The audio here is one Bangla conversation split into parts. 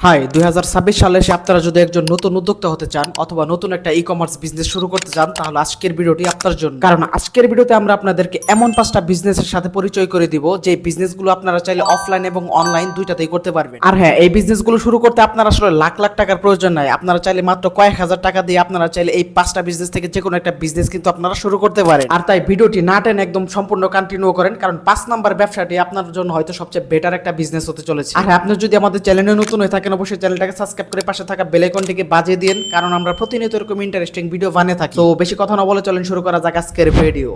হাই 2026 সালে এসে আপনারা যদি একজন নতুন উদ্যোক্তা হতে চান অথবা নতুন একটা ই কমার্স বিজনেস শুরু করতে চান তাহলে আজকের ভিডিওটি আপনার জন্য। কারণ আজকের ভিডিওতে আমরা আপনাদেরকে এমন 5টা বিজনেসের সাথে পরিচয় করে দিব যে বিজনেসগুলো আপনারা চাইলে অফলাইন এবং অনলাইন দুইটাতেই করতে পারবেন। আর হ্যাঁ, এই বিজনেসগুলো শুরু করতে আপনার আসলে লাখ লাখ টাকার প্রয়োজন নাই। আপনারা চাইলে মাত্র কয়েক হাজার টাকা দিয়ে আপনারা চাইলে এই 5টা বিজনেস থেকে যে কোনো একটা বিজনেস কিন্তু আপনারা শুরু করতে পারেন। আর তাই ভিডিওটি না টেনে একদম সম্পূর্ণ কন্টিনিউ করেন, কারণ 5 নাম্বার ব্যবসাটি আপনার জন্য হয়তো সবচেয়ে বেটার একটা বিজনেস হতে চলেছে। আর আপনি যদি আমাদের চ্যানেলে নতুন হয়ে থাকেন অবশ্যই চ্যানেলটাকে সাবস্ক্রাইব করে পাশে থাকা বেল আইকনটিকে বাজিয়ে দিন, কারণ আমরা প্রতিনিয়ত এরকম ইন্টারেস্টিং ভিডিও বানিয়ে থাকি। তো বেশি কথা না বলে চলেন শুরু করা যাক আজকের ভিডিও।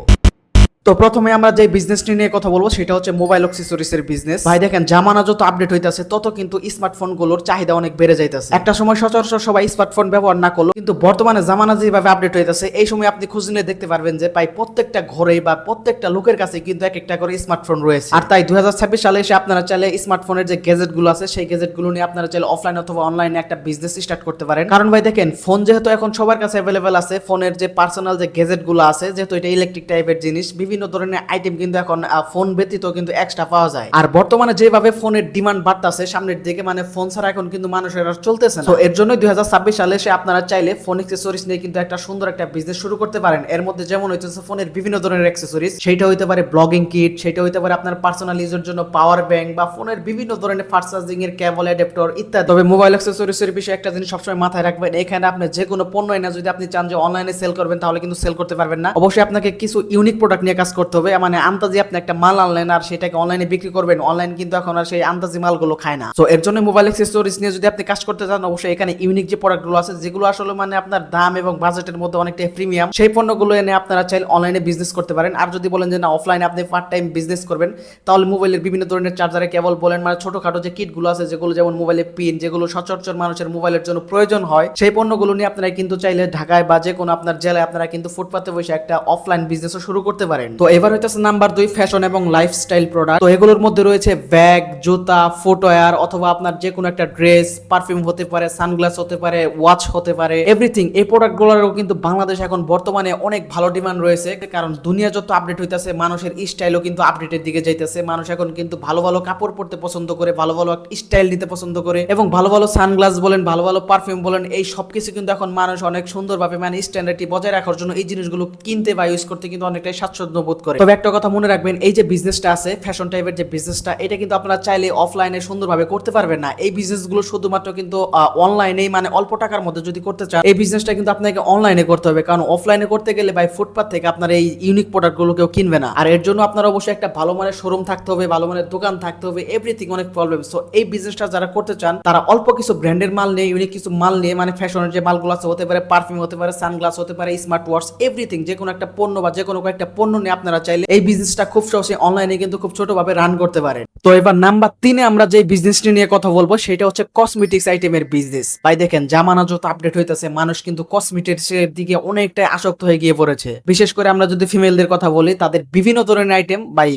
তো প্রথমে আমরা যে বিজনেসটি নিয়ে কথা বলবো সেটা হচ্ছে মোবাইল অ্যাক্সেসরিজের বিজনেস। ভাই দেখেন, জামানা যত আপডেট হইতাছে তত কিন্তু স্মার্টফোন গুলোর চাহিদা অনেক বেড়ে যাইতেছে। একটা সময় সচরাচর সবাই স্মার্টফোন ব্যবহার না করলো, কিন্তু বর্তমানে জামানা যেভাবে আপডেট হইতাছে এই সময় আপনি খুঁজে নিয়ে দেখতে পারবেন যে প্রায় প্রত্যেকটা ঘরে বা প্রত্যেকটা লোকের কাছে কিন্তু এক একটা করে স্মার্টফোন রয়েছে। আর তাই 2026 সালে এসে আপনারা চাইলে স্মার্টফোনের যে গ্যাজেট গুলো আছে সেই গ্যাজেট গুলো নিয়ে আপনারা চাইলে অফলাইন অথবা অনলাইনে একটা বিজনেস স্টার্ট করতে পারেন। কারণ ভাই দেখেন, ফোন যেহেতু এখন সবার কাছে অ্যাভেলেবেল আছে, ফোনের যে পার্সোনাল যে গ্যাজেট গুলো আছে, যেহেতু এটা ইলেকট্রিক টাইপের জিনিস, বিভিন্ন ধরনের আইটেম কিন্তু এখন ফোন ব্যতীত কিন্তু এক্সট্রা পাওয়া যায়। আর বর্তমানে যেভাবে ফোনের ডিমান্ড বাড়তেছে সামনের দিকে, মানে ফোন ছাড়া এখন কিন্তু মানুষের আর চলতেছে না। তো এর জন্য 2026 সালে এসে আপনারা চাইলে ফোন অ্যাক্সেসরিজ নিয়ে কিন্তু একটা সুন্দর একটা বিজনেস শুরু করতে পারেন। এর মধ্যে যেমন হইতেছে ফোনের বিভিন্ন ধরনের অ্যাক্সেসরিজ, সেটা হইতে পারে ব্লগিং কিট, সেটা হইতে পারে আপনার পার্সোনাল ইউজের জন্য পাওয়ার ব্যাংক, বা ফোনের বিভিন্ন ধরনের ফাস্ট চার্জিং এর কেবল অ্যাডাপ্টার ইত্যাদি। তবে মোবাইল অ্যাক্সেসরিজ এর বিষয়ে একটা জিনিস সবসময় মাথায় রাখবেন, এখানে আপনি যে কোনো পণ্য এনে যদি আপনি চান যে অনলাইনে সেল করবেন তাহলে কিন্তু সেল করতে পারবেন না। অবশ্যই আপনাকে কিছু ইউনিক প্রোডাক্ট নিয়ে কাজ করতে হবে। মানে আন্তাজি আপনি একটা মাল আনলেন আর সেটাকে অনলাইনে বিক্রি করবেন, অনলাইন কিন্তু এখন আর সেই আন্তাজি মালগুলো খায় না। তো এর জন্য মোবাইল অ্যাক্সেসরিজ নিয়ে যদি আপনি কাজ করতে চান অবশ্যই এখানে ইউনিক যে প্রোডাক্টগুলো আছে, যেগুলো আসলে মানে আপনার দাম এবং বাজেটের মধ্যে অনেকটা প্রিমিয়াম, সেই পণ্যগুলো এনে আপনারা চাইলে অনলাইনে বিজনেস করতে পারেন। আর যদি বলেন যে না, অফলাইনে আপনি পার্ট টাইম বিজনেস করবেন, তাহলে মোবাইলের বিভিন্ন ধরনের চার্জারে কেবল বলেন, মানে ছোটখাটো যে কিটগুলো আছে, যেগুলো যেমন মোবাইলের পিন, যেগুলো সচরাচর মানুষের মোবাইলের জন্য প্রয়োজন হয়, সেই পণ্যগুলো নিয়ে আপনারা কিন্তু চাইলে ঢাকায় বা যে কোনো আপনার জেলায় আপনারা কিন্তু ফুটপাতে বসে একটা অফলাইন বিজনেসও শুরু করতে পারেন। তো এবার হইতেছে নাম্বার 2, ফ্যাশন এবং লাইফস্টাইল প্রোডাক্ট। তো এগুলোর মধ্যে রয়েছে ব্যাগ, জুতা, ফুটওয়্যার, অথবা আপনার যে কোনো একটা ড্রেস, পারফিউম হতে পারে, সানগ্লাস হতে পারে, ওয়াচ হতে পারে, এভরিথিং। এই প্রোডাক্টগুলোরও কিন্তু বাংলাদেশ এখন বর্তমানে অনেক ভালো ডিমান্ড রয়েছে, কারণ দুনিয়া যত আপডেট হইতাছে মানুষের স্টাইলও কিন্তু আপডেটের দিকে যাইতেছে। মানুষ এখন কিন্তু ভালো ভালো কাপড় পরতে পছন্দ করে, ভালো ভালো স্টাইল নিতে পছন্দ করে, এবং ভালো ভালো সানগ্লাস বলেন, ভালো ভালো পারফিউম বলেন, এই সবকিছু কিন্তু এখন মানুষ অনেক সুন্দরভাবে মানে স্ট্যান্ডার্ডটি বজায় রাখার জন্য এই জিনিসগুলো কিনতে বা ইউজ করতে কিন্তু অনেকটাই স্বাচ্ছন্দ্য বোধ করে। তবে একটা কথা মনে রাখবেন, এই যে বিজনেসটা আছে ফ্যাশন টাইপের যে বিজনেসটা, এটা কিন্তু আপনারা চাইলে অফলাইনে সুন্দরভাবে করতে পারবেন না। এই বিজনেসগুলো শুধুমাত্র কিন্তু অনলাইনেই, মানে অল্প টাকার মধ্যে যদি করতে চান, এই বিজনেসটা কিন্তু আপনাকে অনলাইনে করতে হবে, কারণ অফলাইনে করতে গেলে ভাই ফুটপাত থেকে আপনার এই ইউনিক প্রোডাক্টগুলো কেউ কিনবে না। আর এর জন্য আপনার অবশ্যই একটা ভালো মানের শোরুম থাকতে হবে, ভালো মানের দোকান থাকতে হবে, এভরিথিং অনেক প্রবলেম। সো এই বিজনেসটা যারা করতে চান তারা অল্প কিছু ব্র্যান্ডের মাল নিয়ে, ইউনিক কিছু মাল নিয়ে, মানে ফ্যাশনের যে মালগুলো আছে, হতে পারে পারফিউম, হতে পারে সানগ্লাস, হতে পারে স্মার্ট ওয়াচ, এভরিথিং, যে কোনো একটা পণ্য বা যে কোনো কয়েকটা পণ্য নিয়ে আপনারা চাইলে এই বিজনেসটা খুব সহজে অনলাইনে কিন্তু খুব ছোটভাবে রান করতে পারেন। তো এবার নাম্বার 3 আমরা যে বিজনেসটি নিয়ে কথা বলবো সেটা হচ্ছে কসমেটিক্স আইটেমের বিজনেস। ভাই দেখেন, জামানা যত আপডেট হইতাছে মানুষ কিন্তু কসমেটিক্স এর দিকে অনেকটাই আসক্ত হয়ে গিয়ে পড়েছে। বিশেষ করে আমরা যদি ফিমেলদের কথা বলি, তাদের বিভিন্ন ধরনের আইটেম, ভাই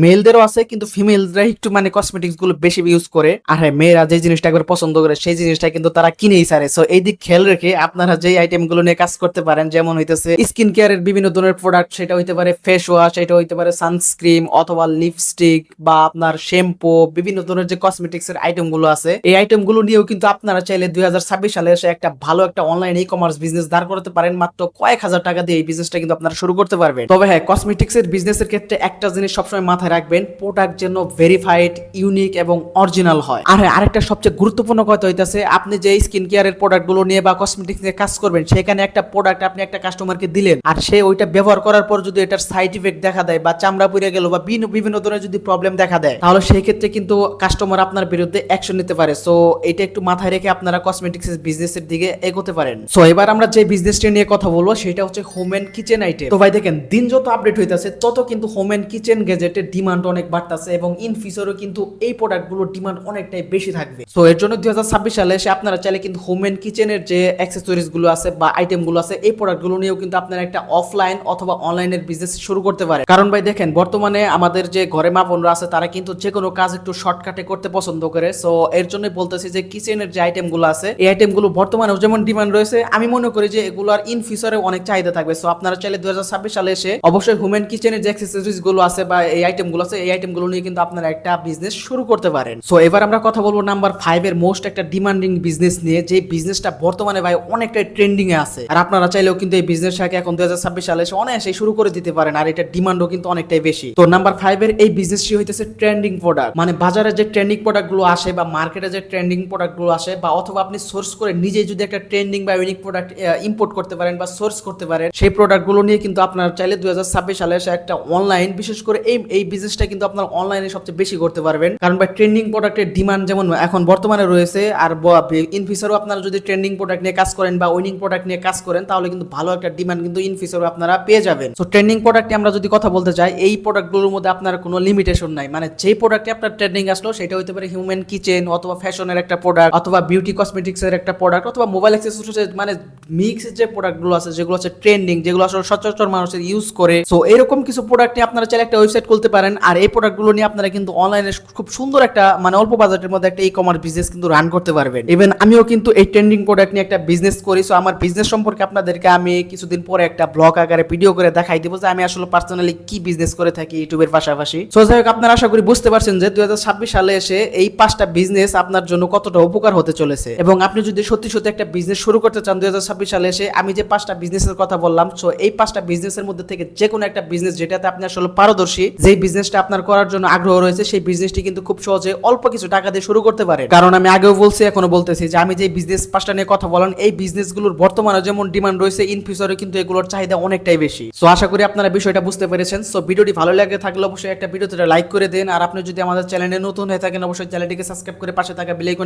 মেলদেরও আছে, কিন্তু ফিমেলরা একটু মানে কসমেটিক্স গুলো বেশি ইউজ করে। আর হ্যাঁ, মেয়েরা যে জিনিসটা একবার পছন্দ করে সেই জিনিসটা কিন্তু তারা কিনেই ছাড়ে। সো এই দিক খেয়াল রেখে আপনারা যে আইটেম গুলো নিয়ে কাজ করতে পারেন, যেমন হইতেছে স্কিন কেয়ারের বিভিন্ন ধরনের প্রোডাক্ট, সেটা হইতে পারে ফেস ওয়াশ, এটা হইতে পারে সানস্ক্রিন, অথবা লিপস্টিক, বা আপনার শ্যাম্পু, বিভিন্ন ধরনের যে কসমেটিক্স এর আইটেম গুলো আছে, এই আইটেম গুলো নিয়েও কিন্তু আপনারা চাইলে 2026 সালে এসে একটা ভালো একটা অনলাইন ই কমার্স বিজনেস দাঁড় করতে পারেন। মাত্র কয়েক হাজার টাকা দিয়ে এই বিজনেসটা কিন্তু আপনারা শুরু করতে পারবেন। তবে হ্যাঁ, কসমেটিক্স এর বিজনেসের ক্ষেত্রে একটা জিনিস সবসময় মাথায় রাখবেন, প্রোডাক্ট যেন ভেরিফাইড, ইউনিক এবং অরিজিনাল হয়। আর হ্যাঁ, আরেকটা সবচেয়ে গুরুত্বপূর্ণ কথা হইতাছে, আপনি যে স্কিন কেয়ারের প্রোডাক্ট গুলো নিয়ে বা কসমেটিক্স নিয়ে কাজ করবেন, সেখানে একটা প্রোডাক্ট আপনি একটা কাস্টমারকে দিলেন, আর সে ওইটা ব্যবহার করার পর যদি এটার সাইড ইফেক্ট দেখা দেয়, বা চামড়া পুড়ে গেল, বা বিভিন্ন ধরনের যদি প্রবলেম দেখা দেয়, তাহলে সেই ক্ষেত্রে কিন্তু কাস্টমার আপনার বিরুদ্ধে অ্যাকশন নিতে পারে। সো এটা একটু মাথায় রেখে আপনারা কসমেটিক্স বিজনেসের দিকে এগোতে পারেন। সো এবার আমরা যে বিজনেসটা নিয়ে কথা বলবো সেটা হচ্ছে হোম এন্ড কিচেন আইটেম। তো ভাই দেখেন, দিন যত আপডেট হইতাছে তত কিন্তু হোম এন্ড কিচেন গ্যাজেটের ডিমান্ড অনেক বাড়তাছে, এবং ইন ফিউচারও কিন্তু এই প্রোডাক্টগুলোর ডিমান্ড অনেকটাই বেশি থাকবে। সো এর জন্য 2026 সালে এসে আপনারা চাইলে কিন্তু হোম এন্ড কিচেনের যে অ্যাক্সেসরিজ গুলো আছে বা আইটেম গুলো আছে, এই প্রোডাক্টগুলো নিয়েও কিন্তু আপনারা একটা অফলাইন অথবা অনলাইনের বিজনেস শুরু শুরু করতে পারেন। কারণ ভাই দেখেন, বর্তমানে আমাদের যে ঘরে মা বোনরা আছে তারা কিন্তু যে কোনো কাজ একটু শর্টকাটে করতে পছন্দ করে। সো এর জন্যই বলতেছি যে কিচেনের যে আইটেমগুলো আছে এই আইটেমগুলো বর্তমানেও যেমন ডিমান্ড রয়েছে, আমি মনে করি যে এগুলোর ইন ফিউচারে অনেক চাহিদা থাকবে। সো আপনারা চাইলে 2026 সালে এসে অবশ্যই হোম এন্ড কিচেনের যে অ্যাক্সেসরিজ গুলো আছে বা এই আইটেমগুলো আছে এই আইটেমগুলো নিয়ে কিন্তু আপনারা একটা বিজনেস শুরু করতে পারেন। সো এবার আমরা কথা বলবো নাম্বার 5 এর মোস্ট একটা ডিমান্ডিং বিজনেস নিয়ে, যে বিজনেসটা বর্তমানে ভাই অনেকটাই ট্রেন্ডিং এ আছে। আর আপনারা চাইলেও কিন্তু এই বিজনেসটাকে এখন 2026 সালে এসে অনায়াসে শুরু করে দিতে পারেন, আর এটা ডিমান্ডও কিন্তু অনেকটাই বেশি। তো নাম্বার 5 এর এই বিজনেসটি হইতেছে ট্রেন্ডিং প্রোডাক্ট। মানে বাজারে যে ট্রেন্ডিং প্রোডাক্ট গুলো আসে বা মার্কেটে যে ট্রেন্ডিং প্রোডাক্ট গুলো আসে, বা অথবা আপনি সোর্স করে নিজেই যদি একটা ট্রেন্ডিং বা ইউনিক প্রোডাক্ট ইম্পোর্ট করতে পারেন বা সোর্স করতে পারেন, সেই প্রোডাক্ট গুলো নিয়ে কিন্তু আপনারা চাইলে 2026 সালে এসে একটা অনলাইন, বিশেষ করে এই বিজনেসটা কিন্তু আপনার অনলাইনে সবচেয়ে বেশি করতে পারবেন। কারণ ভাই ট্রেন্ডিং প্রোডাক্টের ডিমান্ড যেমন এখন বর্তমানে রয়েছে, আর ইন ফিউচারও আপনারা যদি ট্রেন্ডিং প্রোডাক্ট নিয়ে কাজ করেন বা উইনিং প্রোডাক্ট নিয়ে কাজ করেন, তাহলে কিন্তু ভালো একটা ডিমান্ড কিন্তু ইন ফিউচারও আপনারা পেয়ে যাবেন। সো ট্রেন্ডিং প্রোডাক্টে আমরা যদি কথা বলতে চাই, এই প্রোডাক্টগুলোর মধ্যে আপনার কোনো লিমিটেশন নাই। মানে যে প্রোডাক্টে আপনার ট্রেন্ডিং আসলো সেটা হতে পারে হিউম্যান কিচেন অথবা ফ্যাশনের একটা প্রোডাক্ট অথবা বিউটি কসমেটিক্সের একটা প্রোডাক্ট অথবা মোবাইল অ্যাক্সেসরিজ, মানে মিক্স যে প্রোডাক্টগুলো আছে যেগুলো হচ্ছে ট্রেন্ডিং, যেগুলো আসলে সচরাচর মানুষের ইউজ করে। সো এরকম কিছু প্রোডাক্ট নিয়ে আপনারা চাইলে একটা ওয়েবসাইট খুলতে পারেন, আর এই প্রোডাক্টগুলো নিয়ে আপনারা কিন্তু অনলাইনে খুব সুন্দর একটা মানে অল্প বাজেটের মধ্যে একটা ই কমার্স বিজনেস কিন্তু রান করতে পারবেন। ইভেন আমিও কিন্তু এই ট্রেন্ডিং প্রোডাক্ট নিয়ে একটা বিজনেস করি। সো আমার বিজনেস সম্পর্কে আপনাদেরকে আমি কিছুদিন পরে একটা ব্লগ আকারে ভিডিও করে দেখাই দিব যে আমি আসলে পার্সোনালি কি বিজনেস করে থাকি ইউটিউবের পাশাপাশি। সো যাই হোক, আপনারা আশা করি বুঝতে পারছেন যে 2026 সালে এসে এই 5টা বিজনেস আপনার জন্য কতটা উপকার হতে চলেছে। এবং আপনি যদি সত্যি সত্যি একটা বিজনেস শুরু করতে চান 2026 সালে এসে, আমি যে 5টা বিজনেসের কথা বললাম, সো এই 5টা বিজনেসের মধ্যে থেকে যে কোনো একটা বিজনেস যেটাতে আপনি আসলে পারদর্শী, যেই বিজনেসটা আপনার করার জন্য আগ্রহ রয়েছে, সেই বিজনেসটি কিন্তু খুব সহজে অল্প কিছু টাকা দিয়ে শুরু করতে পারেন। কারণ আমি আগেও বলছি, এখনো বলতেছি যে আমি যে বিজনেস 5টা নিয়ে কথা বললাম, এই বিজনেসগুলোর বর্তমানে যেমন ডিমান্ড রয়েছে, ইন ফিউচারে কিন্তু এগুলোর চাহিদা অনেকটাই বেশি। সো আশা করি আপনারা বিষয়টা বুঝতে পেরেছেন। সো ভিডিওটি ভালো লাগে থাকলে অবশ্যই একটা ভিডিওতে লাইক করে দেন, আর আপনি যদি আমাদের চ্যানেলে নতুন হয়ে থাকেন অবশ্যই চ্যানেলটিকে সাবস্ক্রাইব করে পাশে থাকা বেল আইকন